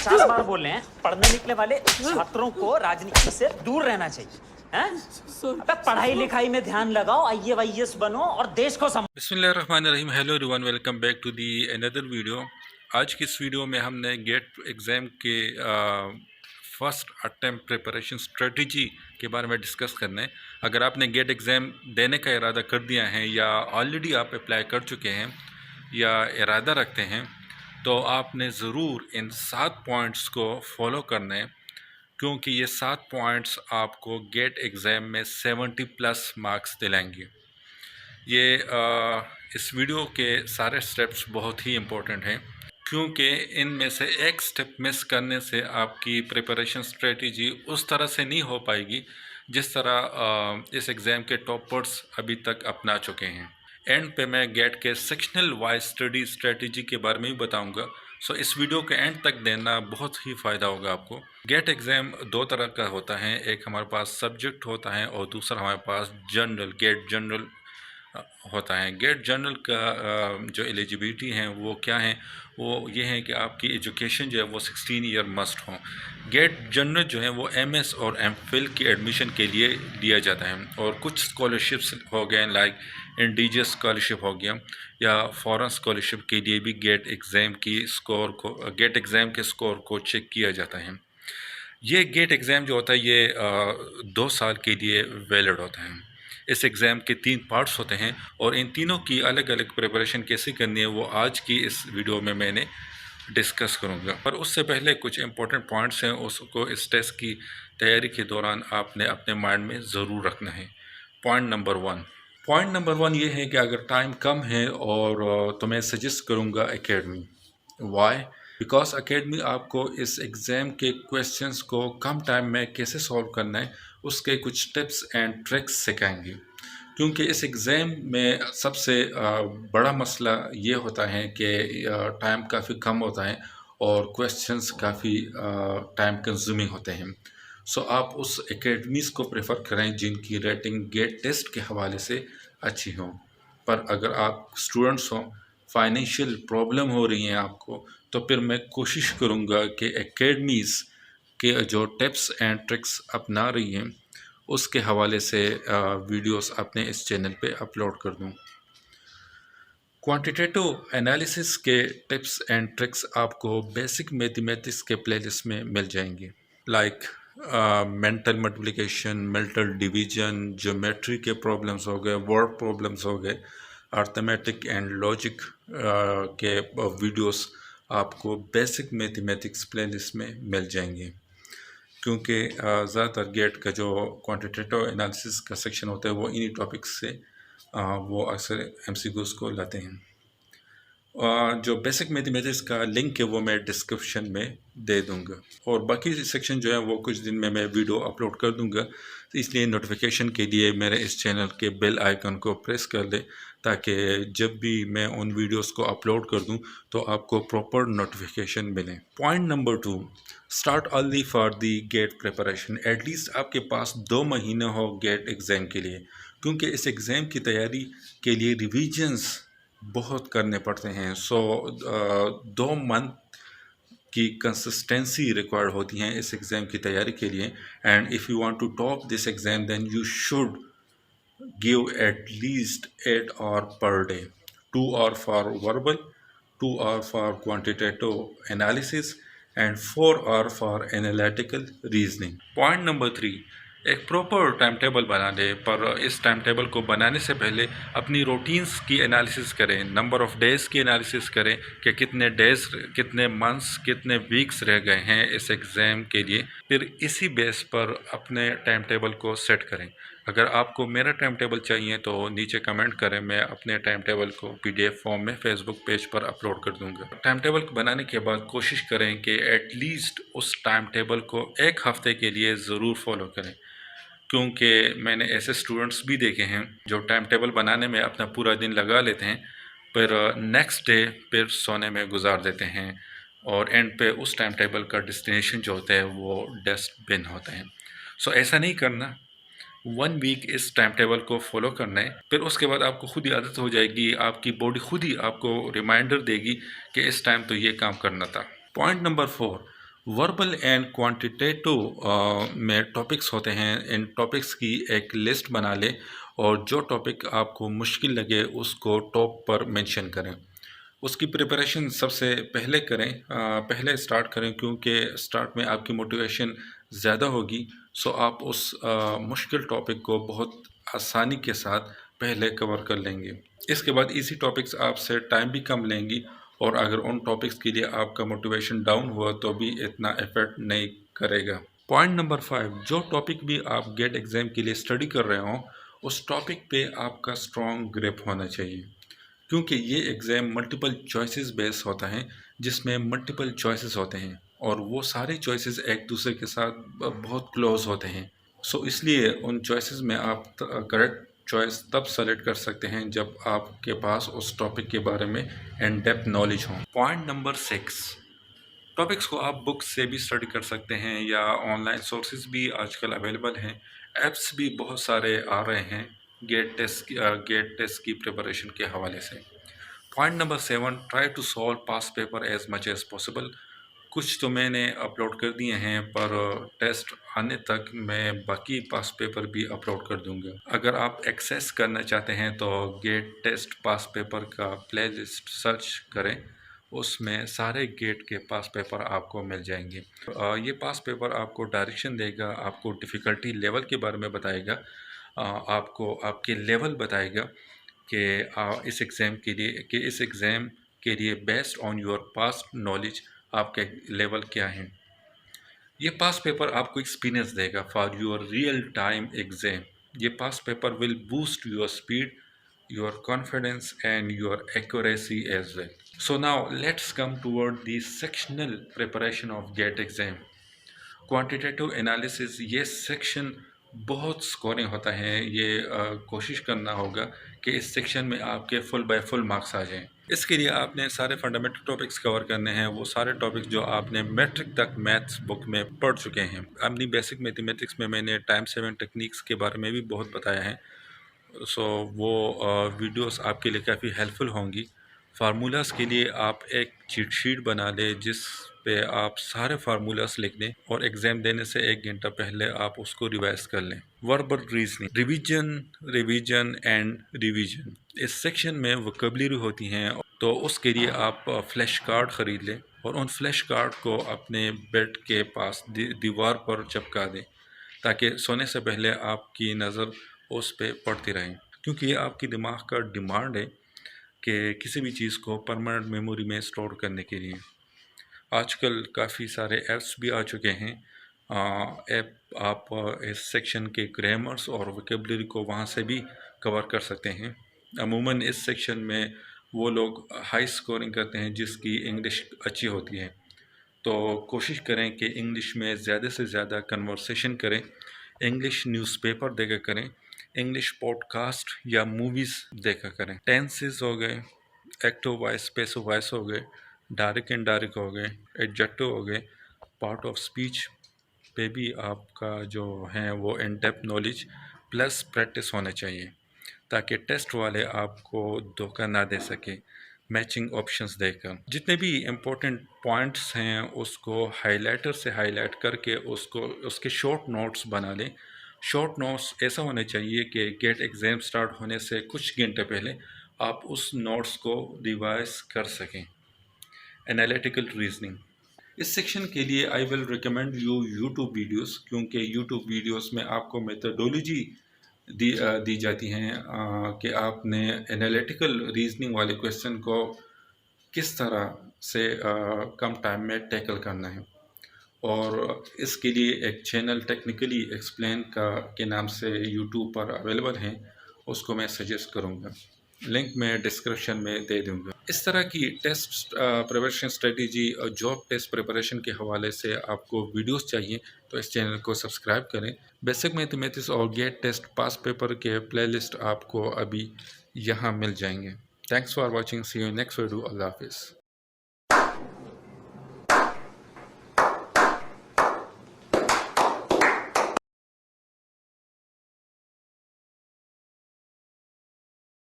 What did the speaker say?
50 बार बोल रहे हैं पढ़ने निकले वाले छात्रों को राजनीति से दूर रहना चाहिए हैं? अबे पढ़ाई लिखाई में ध्यान लगाओ, आईएएस बनो और देश को बिस्मिल्लाहिर्रहमानिर्रहीम। Hello everyone, welcome back to the another video. आज की इस वीडियो में हमने गेट एग्ज़ाम के फर्स्ट अटेम्प्ट प्रिपरेशन स्ट्रेटजी के बारे में डिस्कस करना है। अगर आपने गेट एग्ज़ाम देने का इरादा कर दिया है या ऑलरेडी आप अप्लाई कर चुके हैं या इरादा रखते हैं, तो आपने ज़रूर इन 7 पॉइंट्स को फॉलो करना है, क्योंकि ये 7 पॉइंट्स आपको गेट एग्ज़ाम में 70+ मार्क्स दिलाएंगे। ये इस वीडियो के सारे स्टेप्स बहुत ही इम्पोर्टेंट हैं, क्योंकि इनमें से एक स्टेप मिस करने से आपकी प्रिपरेशन स्ट्रेटजी उस तरह से नहीं हो पाएगी जिस तरह इस एग्ज़ाम के टॉपर्स अभी तक अपना चुके हैं। एंड पे मैं गेट के सेक्शनल वाइज स्टडी स्ट्रेटजी के बारे में भी बताऊंगा। सो इस वीडियो के एंड तक देना बहुत ही फ़ायदा होगा आपको। गेट एग्ज़ाम 2 तरह का होता है, एक हमारे पास सब्जेक्ट होता है और दूसरा हमारे पास जनरल गेट जनरल होता है। गेट जनरल का जो एलिजिबिलिटी है वो क्या है, वो ये है कि आपकी एजुकेशन जो है वो 16 ईयर मस्ट हो। गेट जनरल जो है वो एमएस और एमफिल की एडमिशन के लिए दिया जाता है, और कुछ स्कॉलरशिप्स हो गए लाइक इंडिजियस स्कॉलरशिप हो गया, या फॉरेन स्कॉलरशिप के लिए भी गेट एग्ज़ाम के स्कोर को चेक किया जाता है। ये गेट एग्ज़ाम जो होता है ये 2 साल के लिए वैलिड होता है। इस एग्ज़ाम के 3 पार्ट्स होते हैं, और इन तीनों की अलग अलग प्रिपरेशन कैसे करनी है वो आज की इस वीडियो में मैंने डिस्कस करूंगा। पर उससे पहले कुछ इंपॉर्टेंट पॉइंट्स हैं, उसको इस टेस्ट की तैयारी के दौरान आपने अपने माइंड में ज़रूर रखना है। पॉइंट नंबर वन ये है कि अगर टाइम कम है और तो मैं सजेस्ट करूँगा एकेडमी। वाई? बिकॉज एकेडमी आपको इस एग्ज़ाम के क्वेश्चंस को कम टाइम में कैसे सॉल्व करना है उसके कुछ टिप्स एंड ट्रिक्स सिखाएंगे। क्योंकि इस एग्ज़ाम में सबसे बड़ा मसला ये होता है कि टाइम काफ़ी कम होता है और क्वेश्चंस काफ़ी टाइम कंज्यूमिंग होते हैं। सो आप उस एकेडमीज़ को प्रेफर करें जिनकी रेटिंग गेट टेस्ट के हवाले से अच्छी हो। पर अगर आप स्टूडेंट्स हों, फाइनेंशियल प्रॉब्लम हो रही हैं आपको, तो फिर मैं कोशिश करूँगा कि एकेडमीज़ के जो टिप्स एंड ट्रिक्स अपना रही हैं उसके हवाले से वीडियोस अपने इस चैनल पे अपलोड कर दूँ। क्वांटिटेटिव एनालिसिस के टिप्स एंड ट्रिक्स आपको बेसिक मैथमेटिक्स के प्लेलिस्ट में मिल जाएंगे, like mental multiplication, mental division, geometry के प्रॉब्लम्स हो गए, वर्ड प्रॉब्लम्स हो गए, अर्थमेटिक एंड लॉजिक के वीडियोस आपको बेसिक मैथमेटिक्स प्लेलिस्ट में मिल जाएंगे। क्योंकि ज़्यादातर गेट का जो क्वांटिटेटिव एनालिसिस का सेक्शन होता है वो इन्हीं टॉपिक्स से वो अक्सर एमसीक्यूज़ को लाते हैं। जो बेसिक मैथमेटिक्स का लिंक है वो मैं डिस्क्रिप्शन में दे दूंगा, और बाकी सेक्शन जो है वो कुछ दिन में मैं वीडियो अपलोड कर दूंगा। तो इसलिए नोटिफिकेशन के लिए मेरे इस चैनल के बेल आइकन को प्रेस कर दे, ताकि जब भी मैं उन वीडियोस को अपलोड कर दूं तो आपको प्रॉपर नोटिफिकेशन मिले। Point number 2, start early for the GATE preparation. At least आपके पास 2 महीने हो गेट एग्ज़ाम के लिए, क्योंकि इस एग्ज़ाम की तैयारी के लिए रिविजन्स बहुत करने पड़ते हैं। 2 मंथ की कंसिस्टेंसी रिक्वायर्ड होती हैं इस एग्ज़ाम की तैयारी के लिए। And if you want to top this exam then you should give at least 8 hour per day, 2 hour for verbal, 2 hour for quantitative analysis and 4 hour for analytical reasoning. Point number 3, एक proper time table बना लें, पर इस time table को बनाने से पहले अपनी रूटीन्स की एनालिसिस करें, नंबर ऑफ़ डेज़ की एनालिसिस करें कि कितने डेज़, कितने मंथ्स, कितने वीक्स रह गए हैं इस एग्ज़ाम के लिए। फिर इसी बेस पर अपने टाइम टेबल को सेट करें। अगर आपको मेरा टाइम टेबल चाहिए तो नीचे कमेंट करें, मैं अपने टाइम टेबल को PDF फॉर्म में फेसबुक पेज पर अपलोड कर दूंगा। टाइम टेबल बनाने के बाद कोशिश करें कि एटलीस्ट उस टाइम टेबल को 1 हफ़्ते के लिए ज़रूर फॉलो करें, क्योंकि मैंने ऐसे स्टूडेंट्स भी देखे हैं जो टाइम टेबल बनाने में अपना पूरा दिन लगा लेते हैं, फिर नेक्स्ट डे फिर सोने में गुजार देते हैं, और एंड पे उस टाइम टेबल का डेस्टिनेशन जो होता है वो डस्टबिन होता है। सो ऐसा नहीं करना। 1 वीक इस टाइम टेबल को फॉलो करना है, फिर उसके बाद आपको खुद ही आदत हो जाएगी, आपकी बॉडी खुद ही आपको रिमाइंडर देगी कि इस टाइम तो ये काम करना था। Point number 4, verbal and quantitative में टॉपिक्स होते हैं। इन टॉपिक्स की एक लिस्ट बना लें और जो टॉपिक आपको मुश्किल लगे उसको टॉप पर मेंशन करें। उसकी प्रिपरेशन सबसे पहले करें, पहले स्टार्ट करें, क्योंकि स्टार्ट में आपकी मोटिवेशन ज़्यादा होगी। सो आप उस मुश्किल टॉपिक को बहुत आसानी के साथ पहले कवर कर लेंगे। इसके बाद इसी टॉपिक्स आपसे टाइम भी कम लेंगी और अगर उन टॉपिक्स के लिए आपका मोटिवेशन डाउन हुआ तो भी इतना इफेक्ट नहीं करेगा। पॉइंट नंबर 5, जो टॉपिक भी आप गेट एग्ज़ाम के लिए स्टडी कर रहे हो उस टॉपिक पे आपका स्ट्रॉन्ग ग्रिप होना चाहिए, क्योंकि ये एग्ज़ाम मल्टीपल चॉइसेस बेस होता है, जिसमें मल्टीपल चॉइसेस होते हैं और वो सारे चॉइसेस एक दूसरे के साथ बहुत क्लोज होते हैं। सो इसलिए उन चॉइसेस में आप करेक्ट चॉइस तब सेलेक्ट कर सकते हैं जब आपके पास उस टॉपिक के बारे में इन डेप्थ नॉलेज हो। पॉइंट नंबर 6, टॉपिक्स को आप बुक्स से भी स्टडी कर सकते हैं या ऑनलाइन सोर्सेज भी आजकल अवेलेबल हैं। ऐप्स भी बहुत सारे आ रहे हैं गेट टेस्ट की प्रिपरेशन के हवाले से। Point number 7, try to solve pass paper as much as possible. कुछ तो मैंने अपलोड कर दिए हैं, पर टेस्ट आने तक मैं बाकी पास पेपर भी अपलोड कर दूंगा। अगर आप एक्सेस करना चाहते हैं तो गेट टेस्ट पास पेपर का प्लेलिस्ट सर्च करें, उसमें सारे गेट के पास पेपर आपको मिल जाएंगे। ये पास पेपर आपको डायरेक्शन देगा, आपको डिफ़िकल्टी लेवल के बारे में बताएगा, आपको आपके लेवल बताएगा कि इस एग्ज़ाम के लिए based on your past knowledge आपके लेवल क्या हैं। ये पास पेपर आपको एक्सपीरियंस देगा for your real time exam. ये past paper will boost your speed, your confidence and your accuracy as well. So now let's come toward the sectional preparation of GATE exam. Quantitative analysis, ये section बहुत scoring होता है। ये कोशिश करना होगा कि इस सेक्शन में आपके फुल बाय फुल मार्क्स आ जाएं। इसके लिए आपने सारे फंडामेंटल टॉपिक्स कवर करने हैं, वो सारे टॉपिक्स जो आपने मैट्रिक तक मैथ्स बुक में पढ़ चुके हैं। अपनी बेसिक मैथमेटिक्स में मैंने टाइम सेवन टेक्निक्स के बारे में भी बहुत बताया है। सो वो वीडियोस आपके लिए काफ़ी हेल्पफुल होंगी। फार्मूलाज के लिए आप एक चीट शीट बना लें जिस पे आप सारे फार्मूलाज लिख दें और एग्ज़ाम देने से 1 घंटा पहले आप उसको रिवाइज कर लें। Verbal reasoning, revision and revision, इस सेक्शन में वोकैबुलरी होती हैं, तो उसके लिए आप फ्लैश कार्ड ख़रीद लें और उन फ्लैश कार्ड को अपने बेड के पास दीवार पर चिपका दें ताकि सोने से पहले आपकी नज़र उस पे पड़ती रहें, क्योंकि ये आपके दिमाग का डिमांड है कि किसी भी चीज़ को परमानेंट मेमोरी में स्टोर करने के लिए। आजकल काफ़ी सारे ऐप्स भी आ चुके हैं। ऐप आप इस सेक्शन के ग्रामर्स और वोकैबुलरी को वहाँ से भी कवर कर सकते हैं। अमूमन इस सेक्शन में वो लोग हाई स्कोरिंग करते हैं जिसकी इंग्लिश अच्छी होती है, तो कोशिश करें कि इंग्लिश में ज़्यादा से ज़्यादा कन्वर्सेशन करें, इंग्लिश न्यूज़पेपर देखा करें, इंग्लिश पॉडकास्ट या मूवीज़ देखा करें। टेंसेस हो गए, एक्टिव वॉइस, पैसिव वॉइस हो गए, डायरेक्ट इनडायरेक्ट हो गए, एडजेक्टिव हो गए, पार्ट ऑफ स्पीच पे भी आपका जो है वो in depth knowledge plus practice होना चाहिए ताकि टेस्ट वाले आपको धोखा ना दे सके मैचिंग ऑप्शंस देकर। जितने भी इम्पोर्टेंट पॉइंट्स हैं उसको हाइलाइटर से हाईलाइट करके उसके शॉर्ट नोट्स बना लें। शॉर्ट नोट्स ऐसा होना चाहिए कि गेट एग्ज़ाम स्टार्ट होने से कुछ घंटे पहले आप उस नोट्स को रिवाइज कर सकें। एनालिटिकल रीजनिंग, इस सेक्शन के लिए I will recommend you YouTube videos, क्योंकि यूट्यूब वीडियोस में आपको मेथडोलॉजी दी जाती हैं कि आपने एनालिटिकल रीजनिंग वाले क्वेश्चन को किस तरह से कम टाइम में टैकल करना है। और इसके लिए एक चैनल टेक्निकली एक्सप्लेन के नाम से यूट्यूब पर अवेलेबल हैं, उसको मैं सजेस्ट करूँगा, लिंक मैं डिस्क्रिप्शन में दे दूँगा। इस तरह की टेस्ट प्रिपरेशन स्ट्रेटजी और जॉब टेस्ट प्रिपरेशन के हवाले से आपको वीडियोस चाहिए तो इस चैनल को सब्सक्राइब करें। बेसिक मैथमेटिक्स और गेट टेस्ट पास पेपर के प्लेलिस्ट आपको अभी यहाँ मिल जाएंगे। Thanks for watching, see you next video, अल्लाह हाफिज़।